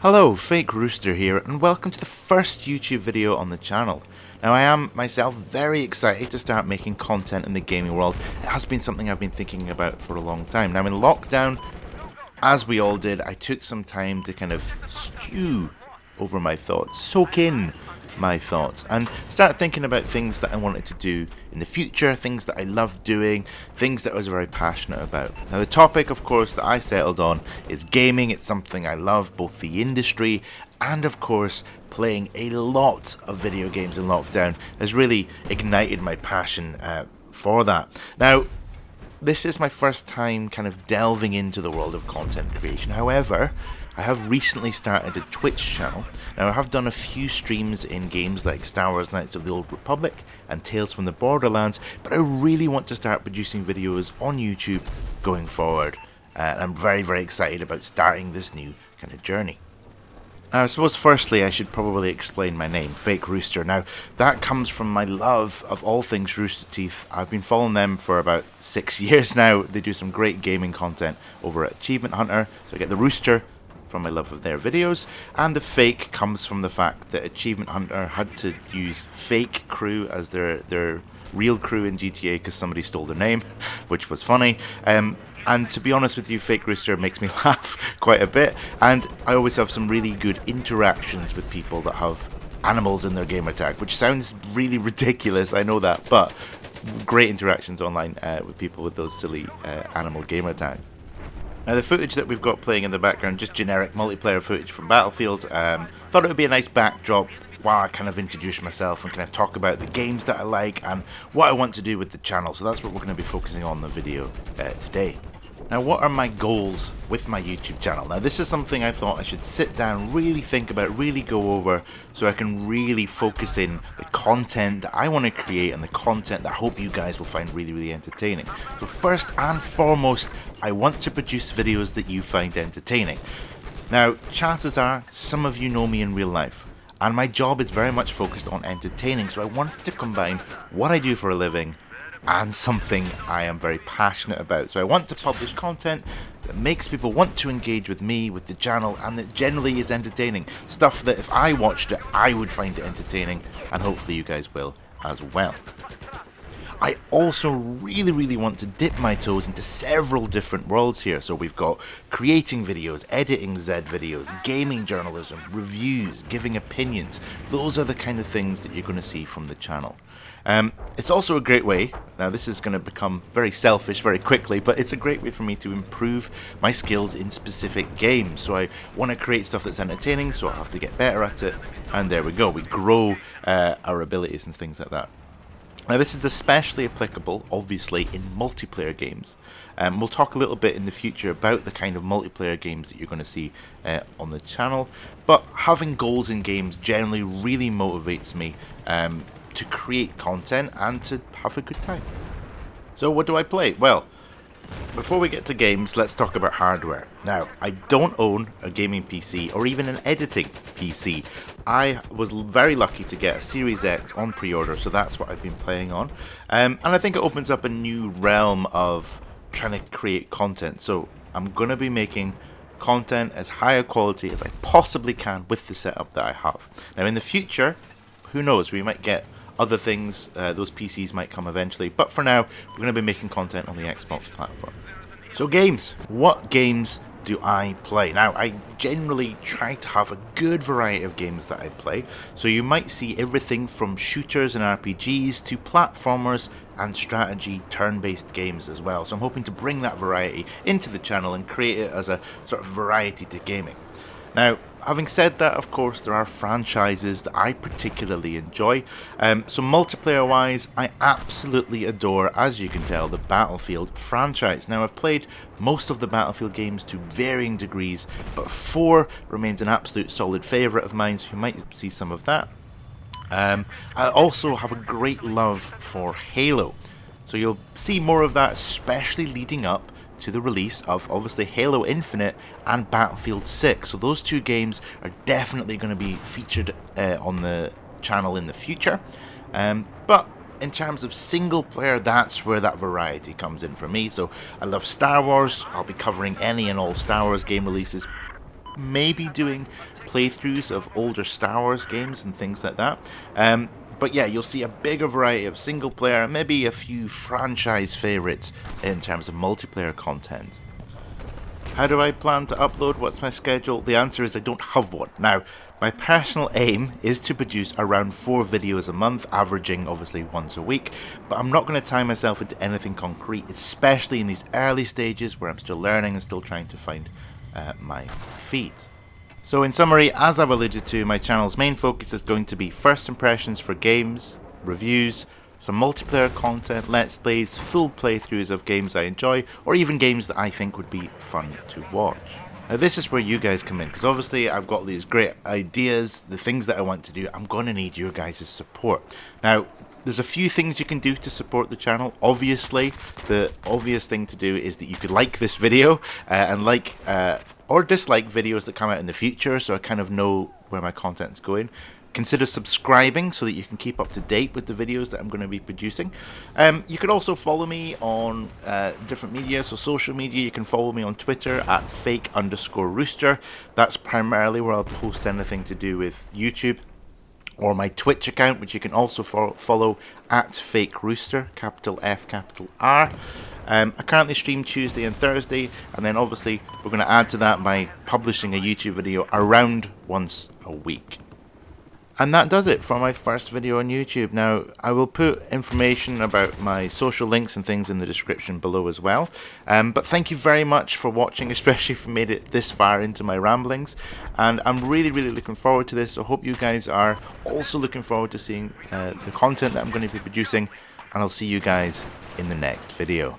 Hello, Fake Rooster here, and welcome to the first YouTube video on the channel. Now, I am myself very excited to start making content in the gaming world. It has been something I've been thinking about for a long time. Now, in lockdown, as we all did, I took some time to kind of stew over my thoughts, soak in my thoughts, and start thinking about things that I wanted to do in the future, things that I loved doing, things that I was very passionate about. Now, the topic, of course, that I settled on is gaming. It's something I love, both the industry and, of course, playing a lot of video games in lockdown has really ignited my passion for that. Now, this is my first time kind of delving into the world of content creation. However, I have recently started a Twitch channel. Now, I have done a few streams in games like Star Wars Knights of the Old Republic and Tales from the Borderlands, but I really want to start producing videos on YouTube going forward. I'm very, very excited about starting this new kind of journey. Now, I suppose firstly I should probably explain my name, Fake Rooster. Now, that comes from my love of all things Rooster Teeth. I've been following them for about 6 years now. They do some great gaming content over at Achievement Hunter, so I get the Rooster from my love of their videos, and the fake comes from the fact that Achievement Hunter had to use fake crew as their real crew in GTA because somebody stole their name, which was funny. And to be honest with you, Fake Rooster makes me laugh quite a bit, and I always have some really good interactions with people that have animals in their gamer tag, which sounds really ridiculous, I know that, but great interactions online with people with those silly animal gamer tags. Now, the footage that we've got playing in the background, just generic multiplayer footage from Battlefield. Thought it would be a nice backdrop while I kind of introduce myself and kind of talk about the games that I like and what I want to do with the channel. So that's what we're going to be focusing on in the video today. Now, what are my goals with my YouTube channel? Now, this is something I thought I should sit down, really think about, really go over, so I can really focus in the content that I want to create and the content that I hope you guys will find really, really entertaining. So first and foremost, I want to produce videos that you find entertaining. Now, chances are some of you know me in real life, and my job is very much focused on entertaining, so I want to combine what I do for a living and something I am very passionate about. So I want to publish content that makes people want to engage with me, with the channel, and that generally is entertaining. Stuff that if I watched it, I would find it entertaining, and hopefully you guys will as well. I also really want to dip my toes into several different worlds here. So we've got creating videos, editing Z videos, gaming journalism, reviews, giving opinions. Those are the kind of things that you're going to see from the channel. It's also a great way, now this is going to become very selfish very quickly, but it's a great way for me to improve my skills in specific games. So I want to create stuff that's entertaining, so I have to get better at it, and there we go, we grow our abilities and things like that. Now, this is especially applicable, obviously, in multiplayer games. We'll talk a little bit in the future about the kind of multiplayer games that you're going to see on the channel, but having goals in games generally really motivates me to create content and to have a good time. So what do I play? Well, before we get to games, let's talk about hardware. Now, I don't own a gaming PC or even an editing PC. I was very lucky to get a Series X on pre-order, so that's what I've been playing on. And I think it opens up a new realm of trying to create content. So I'm going to be making content as high a quality as I possibly can with the setup that I have. Now, in the future, who knows, we might get other things, those PCs might come eventually, but for now, we're going to be making content on the Xbox platform. So games, what games do I play? Now, I generally try to have a good variety of games that I play, so you might see everything from shooters and RPGs to platformers and strategy turn-based games as well. So I'm hoping to bring that variety into the channel and create it as a sort of variety to gaming. Now, having said that, of course, there are franchises that I particularly enjoy. So multiplayer-wise, I absolutely adore, as you can tell, the Battlefield franchise. Now, I've played most of the Battlefield games to varying degrees, but 4 remains an absolute solid favourite of mine, so you might see some of that. I also have a great love for Halo. So you'll see more of that, especially leading up to the release of obviously Halo Infinite and Battlefield 6. So those two games are definitely going to be featured on the channel in the future. But in terms of single player, that's where that variety comes in for me. So I love Star Wars. I'll be covering any and all Star Wars game releases. maybe doing playthroughs of older Star Wars games and things like that. But yeah, you'll see a bigger variety of single player, maybe a few franchise favorites in terms of multiplayer content. How do I plan to upload? What's my schedule? The answer is I don't have one. Now, my personal aim is to produce around 4 videos a month, averaging obviously once a week, but I'm not going to tie myself into anything concrete, especially in these early stages where I'm still learning and still trying to find my feet. So in summary, as I've alluded to, my channel's main focus is going to be first impressions for games, reviews, some multiplayer content, let's plays, full playthroughs of games I enjoy, or even games that I think would be fun to watch. Now this is where you guys come in, because obviously I've got these great ideas, the things that I want to do. I'm going to need your guys' support. Now, there's a few things you can do to support the channel. Obviously, the obvious thing to do is that you could like this video and like or dislike videos that come out in the future, so I kind of know where my content is going. Consider subscribing so that you can keep up to date with the videos that I'm going to be producing. You could also follow me on different media, so social media. You can follow me on Twitter at @fake_rooster. That's primarily where I'll post anything to do with YouTube. Or my Twitch account, which you can also follow at FakeRooster, capital F, capital R. I currently stream Tuesday and Thursday, and then obviously we're going to add to that by publishing a YouTube video around once a week. And that does it for my first video on YouTube. Now, I will put information about my social links and things in the description below as well. But thank you very much for watching, especially if you made it this far into my ramblings. And I'm really looking forward to this. So I hope you guys are also looking forward to seeing the content that I'm going to be producing. And I'll see you guys in the next video.